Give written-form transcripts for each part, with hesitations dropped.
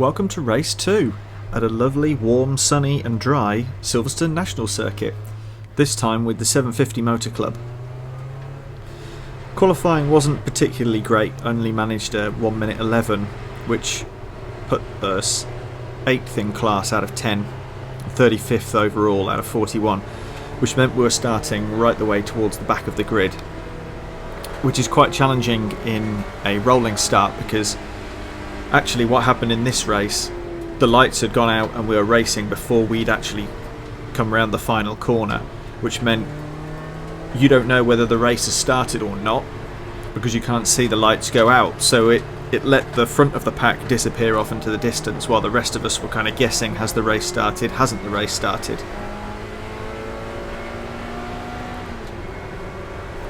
Welcome to race 2 at a lovely, warm, sunny and dry Silverstone National Circuit, this time with the 750 Motor Club. Qualifying wasn't particularly great, only managed a 1 minute 11, which put us 8th in class out of 10, 35th overall out of 41, which meant we were starting right the way towards the back of the grid, which is quite challenging in a rolling start because actually what happened in this race, the lights had gone out and we were racing before we'd actually come around the final corner, which meant you don't know whether the race has started or not because you can't see the lights go out, so it let the front of the pack disappear off into the distance while the rest of us were kind of guessing, has the race started, hasn't the race started.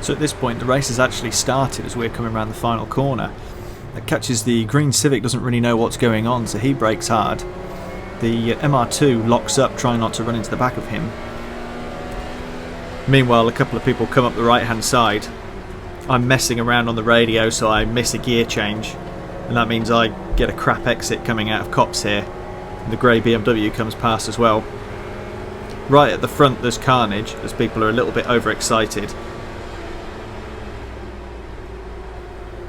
So at this point the race has actually started as we're coming around the final corner. It catches the green Civic, doesn't really know what's going on, so he brakes hard. The MR2 locks up, trying not to run into the back of him. Meanwhile, a couple of people come up the right hand side. I'm messing around on the radio, so I miss a gear change, and that means I get a crap exit coming out of Cops here. The grey BMW comes past as well. Right at the front there's carnage as people are a little bit overexcited,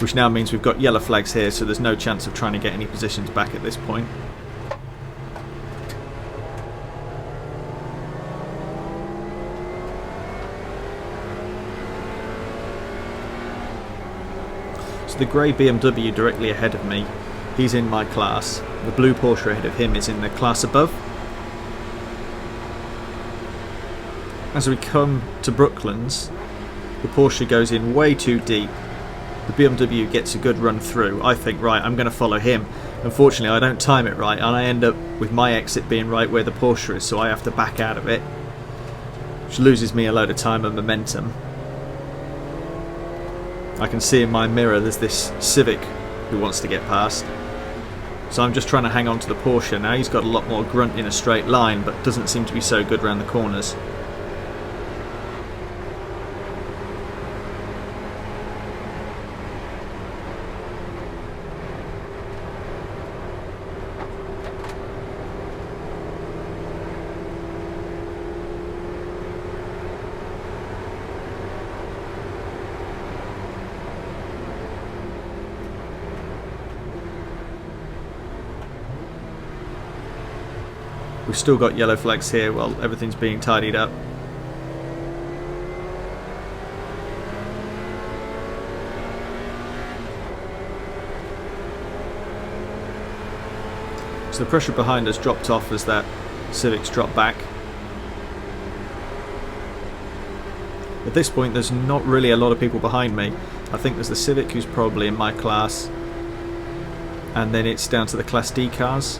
which now means we've got yellow flags here, so there's no chance of trying to get any positions back at this point. So the grey BMW directly ahead of me, he's in my class. The blue Porsche ahead of him is in the class above. As we come to Brooklands, the Porsche goes in way too deep. The BMW gets a good run through. I think, right, I'm going to follow him. Unfortunately, I don't time it right, and I end up with my exit being right where the Porsche is, so I have to back out of it, which loses me a load of time and momentum. I can see in my mirror there's this Civic who wants to get past, so I'm just trying to hang on to the Porsche. Now he's got a lot more grunt in a straight line, but doesn't seem to be so good around the corners. We've still got yellow flags here while everything's being tidied up. So the pressure behind us dropped off as that Civic's dropped back. At this point there's not really a lot of people behind me. I think there's the Civic who's probably in my class, and then it's down to the Class D cars.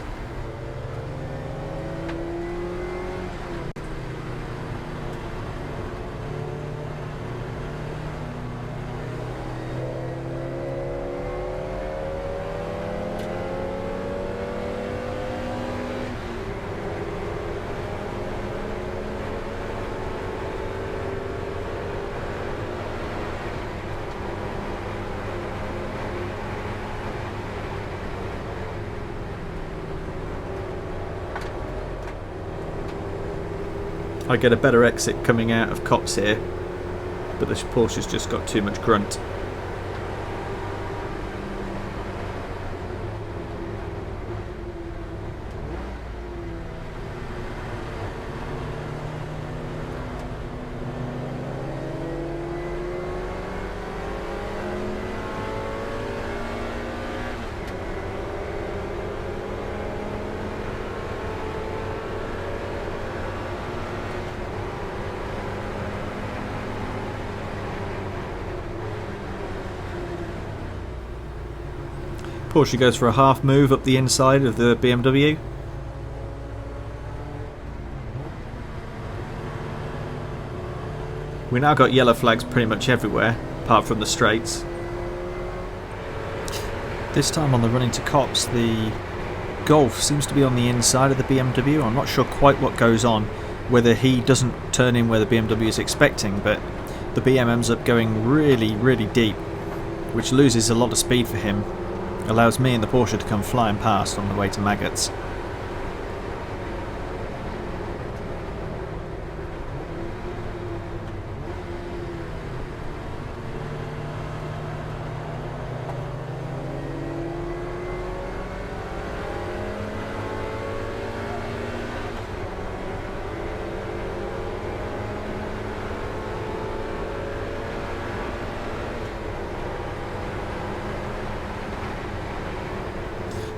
I get a better exit coming out of Cops here, but this Porsche's just got too much grunt. Porsche goes for a half move up the inside of the BMW. We now got yellow flags pretty much everywhere, apart from the straights. This time on the run into Cops, the Golf seems to be on the inside of the BMW. I'm not sure quite what goes on, whether he doesn't turn in where the BMW is expecting, but the BM ends up going really, really deep, which loses a lot of speed for him. allows me and the Porsche to come flying past on the way to Maggots.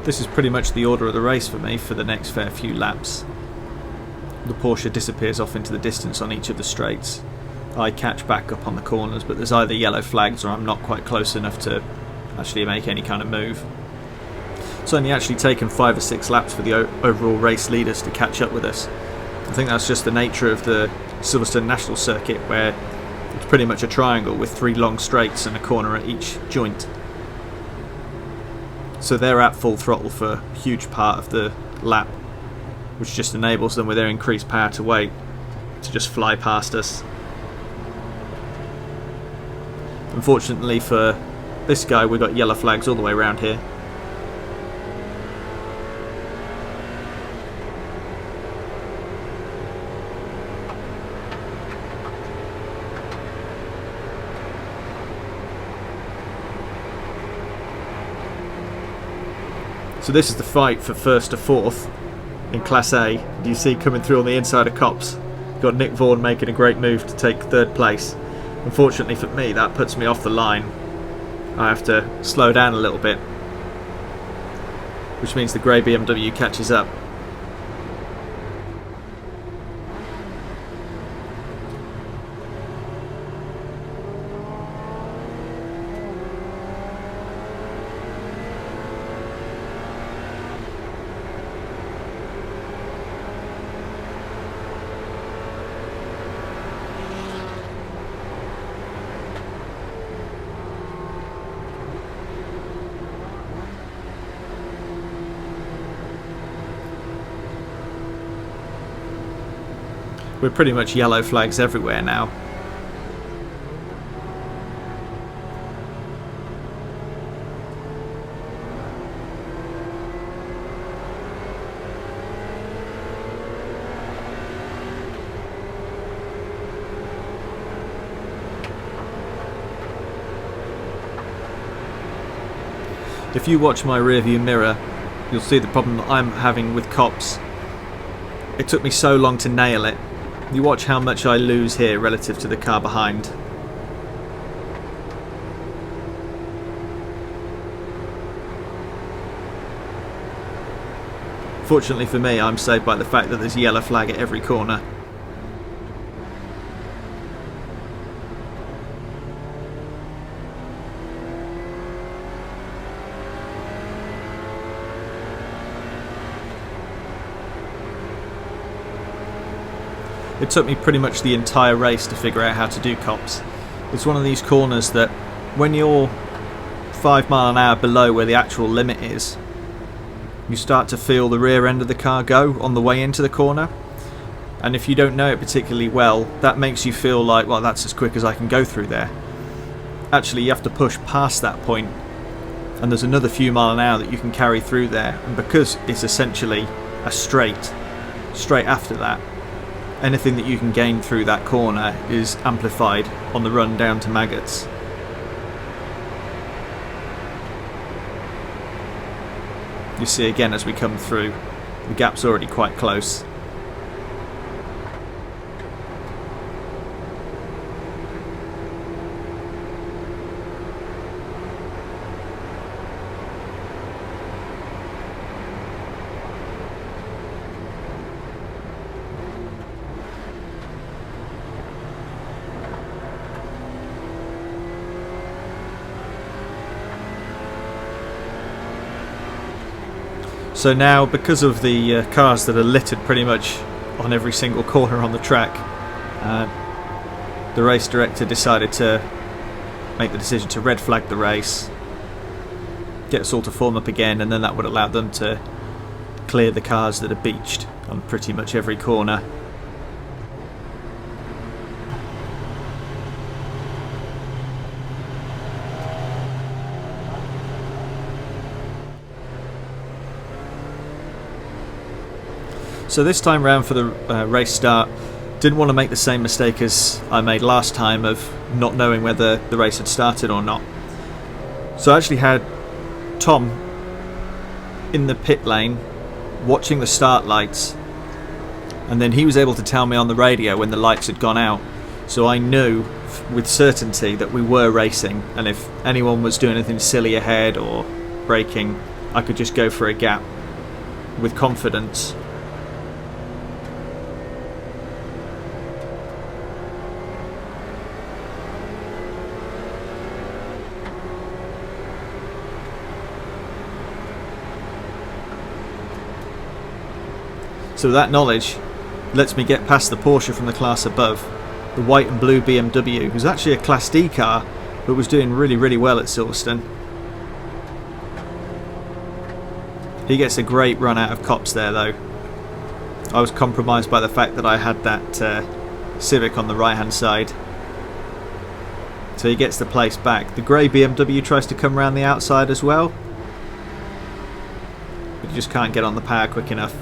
This is pretty much the order of the race for me for the next fair few laps. The Porsche disappears off into the distance on each of the straights. I catch back up on the corners, but there's either yellow flags or I'm not quite close enough to actually make any kind of move. It's only actually taken 5 or 6 laps for the overall race leaders to catch up with us. I think that's just the nature of the Silverstone National Circuit, where it's pretty much a triangle with 3 long straights and a corner at each joint. So they're at full throttle for a huge part of the lap, which just enables them with their increased power to weight to just fly past us. Unfortunately for this guy, we've got yellow flags all the way around here. So this is the fight for first to fourth in Class A. Do you see coming through on the inside of Copse? Got Nick Vaughan making a great move to take 3rd place. Unfortunately for me, that puts me off the line. I have to slow down a little bit, which means the grey BMW catches up. We're pretty much yellow flags everywhere now. If you watch my rearview mirror, you'll see the problem that I'm having with Copse. It took me so long to nail it. You watch how much I lose here relative to the car behind. Fortunately for me, I'm saved by the fact that there's a yellow flag at every corner. It took me pretty much the entire race to figure out how to do Copse. It's one of these corners that when you're 5 miles an hour below where the actual limit is, you start to feel the rear end of the car go on the way into the corner. And if you don't know it particularly well, that makes you feel like, well, that's as quick as I can go through there. Actually, you have to push past that point, and there's another few miles an hour that you can carry through there. And because it's essentially a straight after that, anything that you can gain through that corner is amplified on the run down to Maggots. You see again as we come through, the gap's already quite close. So now, because of the cars that are littered pretty much on every single corner on the track, the race director decided to make the decision to red flag the race, get us all to form up again, and then that would allow them to clear the cars that are beached on pretty much every corner. So this time round for the race start, didn't want to make the same mistake as I made last time of not knowing whether the race had started or not. So I actually had Tom in the pit lane watching the start lights, and then he was able to tell me on the radio when the lights had gone out, so I knew with certainty that we were racing, and if anyone was doing anything silly ahead or braking, I could just go for a gap with confidence. So that knowledge lets me get past the Porsche from the class above, the white and blue BMW, who's actually a Class D car, but was doing really, really well at Silverstone. He gets a great run out of Copse there though. I was compromised by the fact that I had that Civic on the right hand side. So he gets the place back. The grey BMW tries to come around the outside as well, but he just can't get on the power quick enough.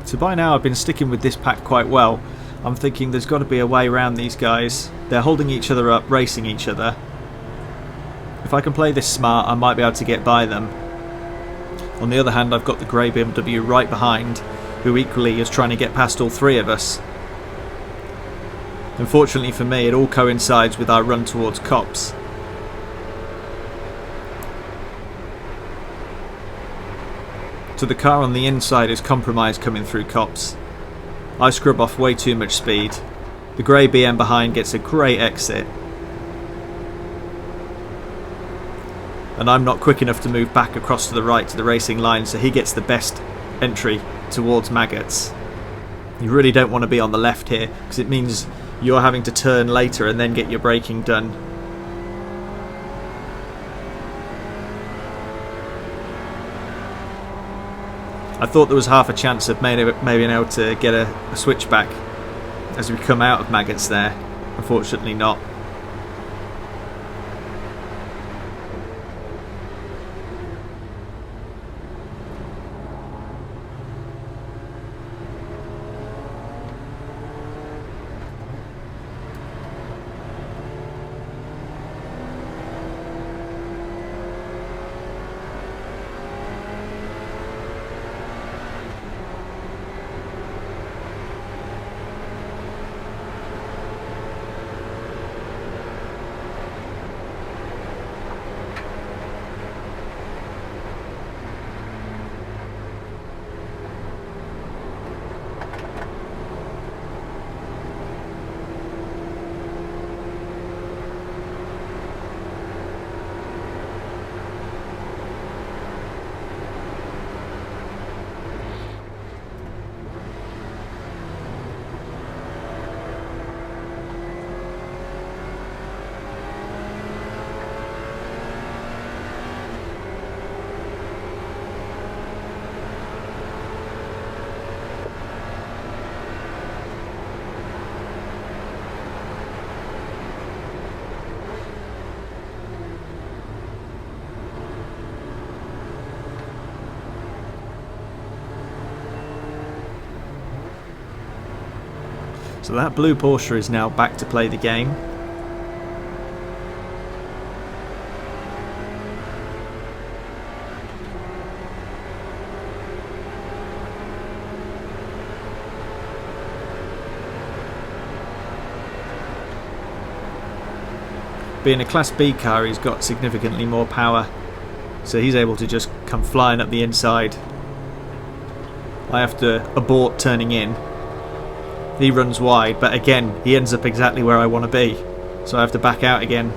So by now I've been sticking with this pack quite well. I'm thinking there's got to be a way around these guys. They're holding each other up, racing each other. If I can play this smart, I might be able to get by them. On the other hand, I've got the grey BMW right behind, who equally is trying to get past all three of us. Unfortunately for me, it all coincides with our run towards Copse. So the car on the inside is compromised coming through Copse. I scrub off way too much speed. The grey BM behind gets a great exit. And I'm not quick enough to move back across to the right to the racing line, so he gets the best entry towards Maggots. You really don't want to be on the left here, because it means you're having to turn later and then get your braking done. I thought there was half a chance of maybe being able to get a switchback as we come out of Maggots there. Unfortunately not. So that blue Porsche is now back to play the game. Being a Class B car, he's got significantly more power, so he's able to just come flying up the inside. I have to abort turning in. He runs wide, but again, he ends up exactly where I want to be, so I have to back out again.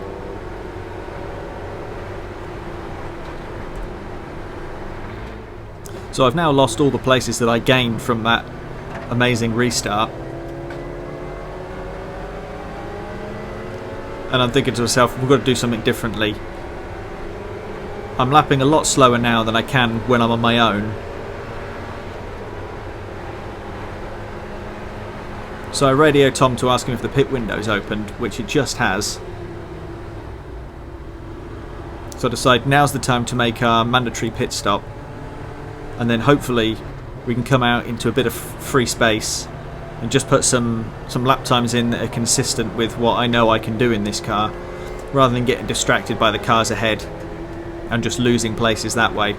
So I've now lost all the places that I gained from that amazing restart. And I'm thinking to myself, we've got to do something differently. I'm lapping a lot slower now than I can when I'm on my own. So I radio Tom to ask him if the pit window's opened, which it just has. So I decide now's the time to make our mandatory pit stop. And then hopefully we can come out into a bit of free space and just put some lap times in that are consistent with what I know I can do in this car, rather than getting distracted by the cars ahead and just losing places that way.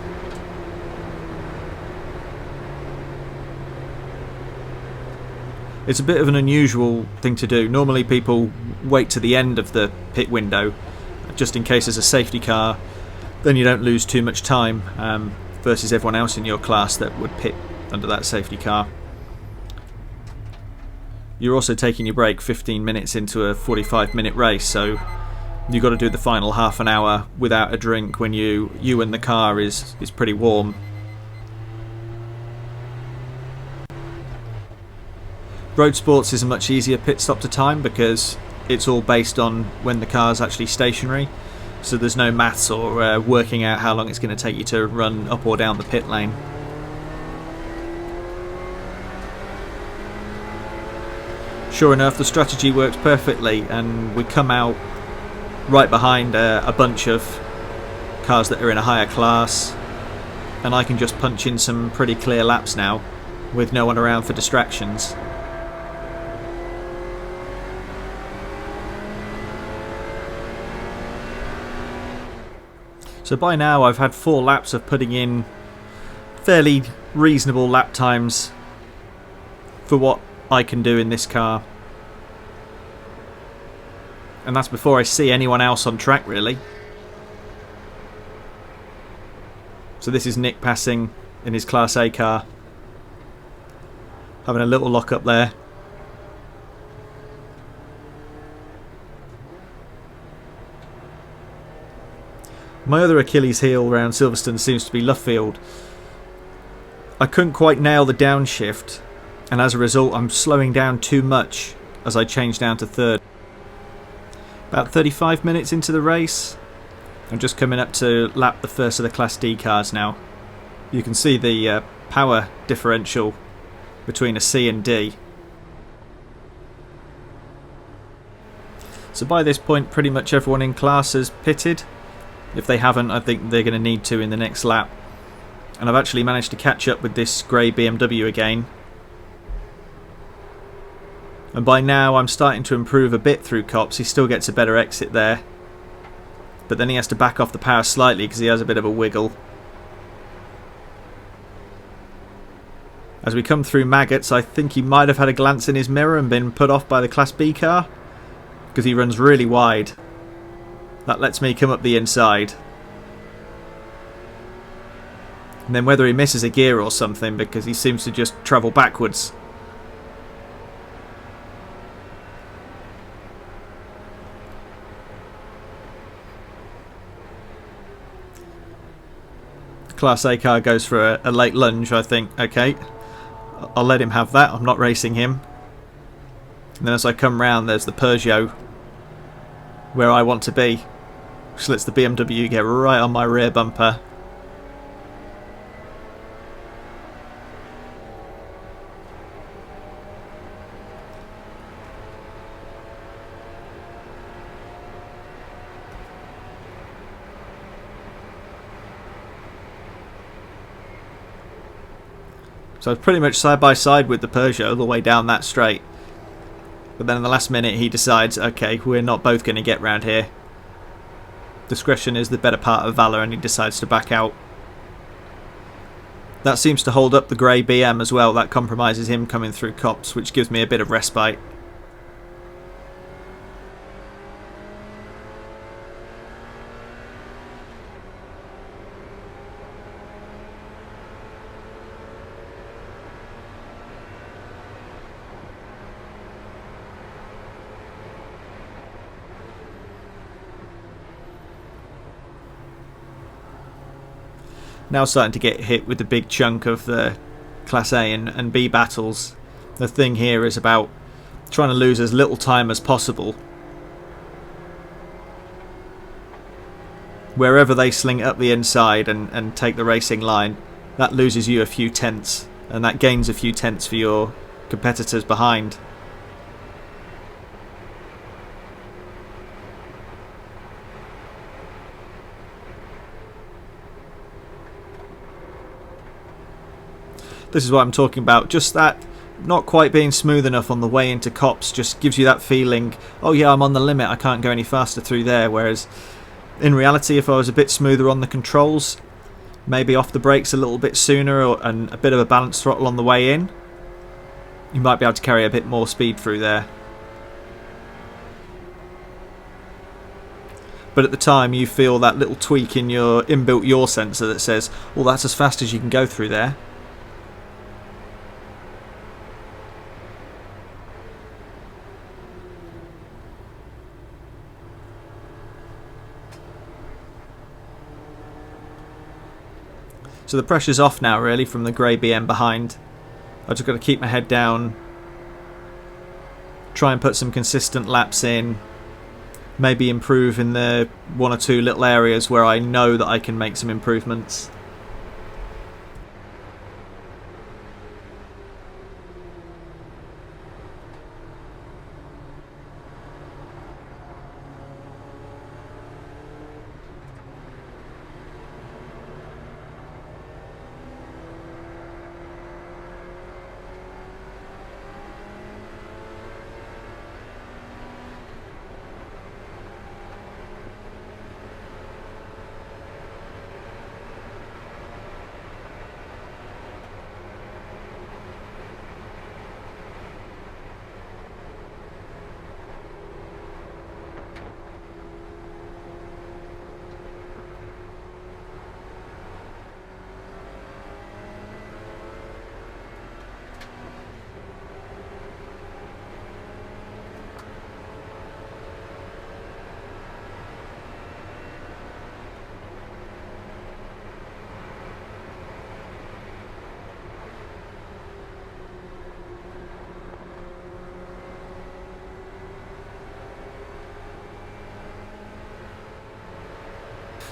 It's a bit of an unusual thing to do. Normally people wait to the end of the pit window just in case there's a safety car, then you don't lose too much time versus everyone else in your class that would pit under that safety car. You're also taking your break 15 minutes into a 45-minute race, so you've got to do the final half an hour without a drink when you and the car is pretty warm. Roadsports is a much easier pit stop to time because it's all based on when the car's actually stationary, so there's no maths or working out how long it's going to take you to run up or down the pit lane. Sure enough, the strategy works perfectly, and we come out right behind a bunch of cars that are in a higher class, and I can just punch in some pretty clear laps now with no one around for distractions. So by now I've had 4 laps of putting in fairly reasonable lap times for what I can do in this car. And that's before I see anyone else on track, really. So this is Nick passing in his Class A car, having a little lock up there. My other Achilles heel around Silverstone seems to be Luffield. I couldn't quite nail the downshift, and as a result I'm slowing down too much as I change down to third. About 35 minutes into the race, I'm just coming up to lap the first of the Class D cars now. You can see the power differential between a C and D. So by this point pretty much everyone in class has pitted. If they haven't, I think they're going to need to in the next lap. And I've actually managed to catch up with this grey BMW again. And by now I'm starting to improve a bit through Copse. He still gets a better exit there, but then he has to back off the power slightly because he has a bit of a wiggle. As we come through Maggots, I think he might have had a glance in his mirror and been put off by the Class B car, because he runs really wide. That lets me come up the inside. And then whether he misses a gear or something, because he seems to just travel backwards. The Class A car goes for a late lunge, I think. Okay, I'll let him have that. I'm not racing him. And then as I come round, there's the Peugeot where I want to be, which lets the BMW get right on my rear bumper. So I was pretty much side by side with the Peugeot all the way down that straight. But then in the last minute he decides, okay, we're not both going to get round here. Discretion is the better part of valour, and he decides to back out. That seems to hold up the grey BM as well. That compromises him coming through Copse, which gives me a bit of respite. Now starting to get hit with the big chunk of the Class A and B battles. The thing here is about trying to lose as little time as possible. Wherever they sling it up the inside and take the racing line, that loses you a few tenths, and that gains a few tenths for your competitors behind. This is what I'm talking about. Just that not quite being smooth enough on the way into Copse just gives you that feeling, oh yeah, I'm on the limit, I can't go any faster through there. Whereas in reality, if I was a bit smoother on the controls, maybe off the brakes a little bit sooner and a bit of a balanced throttle on the way in, you might be able to carry a bit more speed through there. But at the time you feel that little tweak in your inbuilt yaw sensor that says, well, that's as fast as you can go through there. So the pressure's off now really from the grey BM behind. I've just got to keep my head down, try and put some consistent laps in, maybe improve in the one or two little areas where I know that I can make some improvements.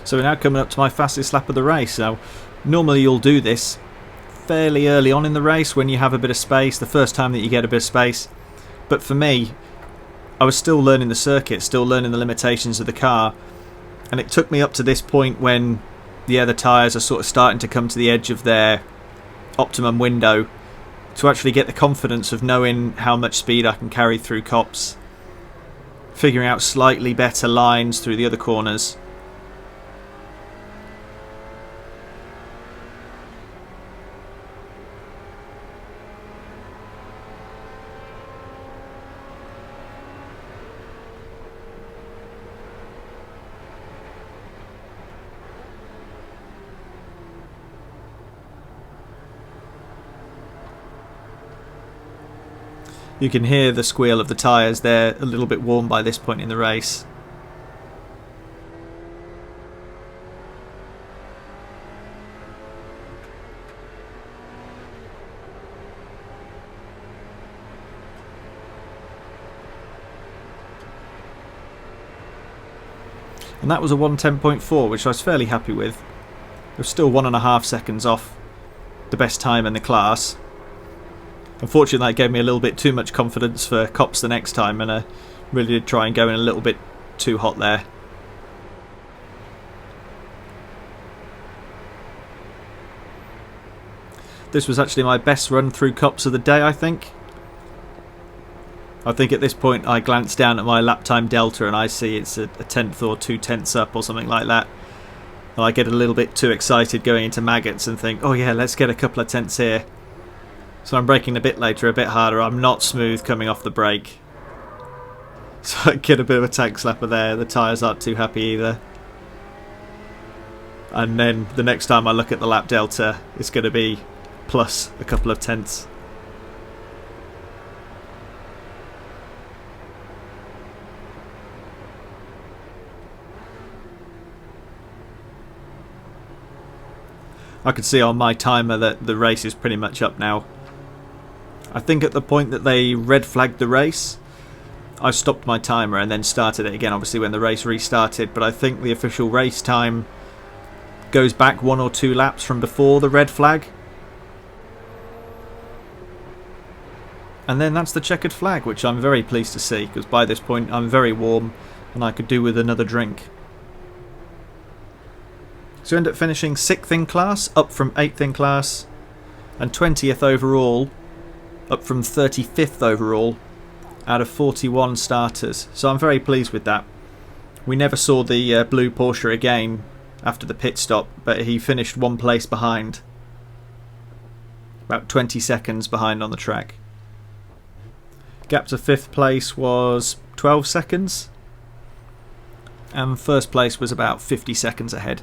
So we're now coming up to my fastest lap of the race. Now, normally you'll do this fairly early on in the race when you have a bit of space, the first time that you get a bit of space. But for me, I was still learning the circuit, still learning the limitations of the car. And it took me up to this point when the other tyres are sort of starting to come to the edge of their optimum window to actually get the confidence of knowing how much speed I can carry through Copse, figuring out slightly better lines through the other corners. You can hear the squeal of the tyres. They're a little bit warm by this point in the race. And that was a 1:10.4, which I was fairly happy with. It was still 1.5 seconds off the best time in the class. Unfortunately, that gave me a little bit too much confidence for Copse the next time, and I really did try and go in a little bit too hot there. This was actually my best run through Copse of the day, I think. I think at this point I glance down at my lap time delta and I see it's a tenth or 2/10 up or something like that. And I get a little bit too excited going into maggots and think, oh yeah, let's get a couple of tenths here. So I'm braking a bit later, a bit harder. I'm not smooth coming off the brake. So I get a bit of a tank slapper there. The tyres aren't too happy either. And then the next time I look at the lap delta, it's going to be plus a couple of tenths. I can see on my timer that the race is pretty much up now. I think at the point that they red flagged the race, I stopped my timer and then started it again, obviously when the race restarted, but I think the official race time goes back 1 or 2 laps from before the red flag. And then that's the checkered flag, which I'm very pleased to see, because by this point I'm very warm and I could do with another drink. So end up finishing 6th in class, up from 8th in class, and 20th overall, up from 35th overall, out of 41 starters. So I'm very pleased with that. We never saw the blue Porsche again after the pit stop, but he finished 1 place behind. About 20 seconds behind on the track. Gap to 5th place was 12 seconds, and 1st place was about 50 seconds ahead.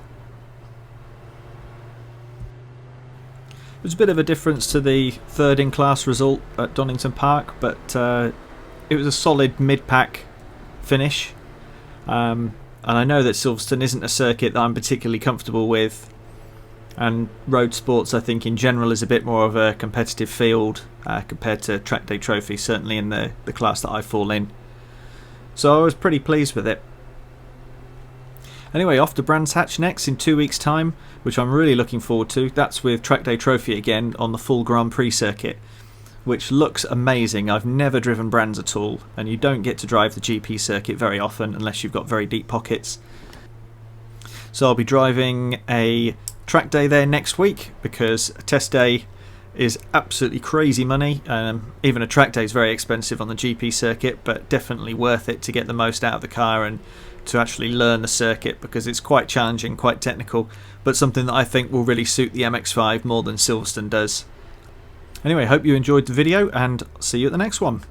There's a bit of a difference to the 3rd in class result at Donington Park, but it was a solid mid-pack finish. And I know that Silverstone isn't a circuit that I'm particularly comfortable with, and Roadsports I think in general is a bit more of a competitive field compared to Track Day Trophy, certainly in the class that I fall in. So I was pretty pleased with it. Anyway, off to Brands Hatch next in 2 weeks' time, which I'm really looking forward to. That's with Track Day Trophy again on the full Grand Prix circuit, which looks amazing. I've never driven Brands at all, and you don't get to drive the GP circuit very often unless you've got very deep pockets. So I'll be driving a track day there next week, because a test day is absolutely crazy money. Even a track day is very expensive on the GP circuit, but definitely worth it to get the most out of the car and to actually learn the circuit, because it's quite challenging, quite technical, but something that I think will really suit the MX-5 more than Silverstone does. Anyway, hope you enjoyed the video and see you at the next one.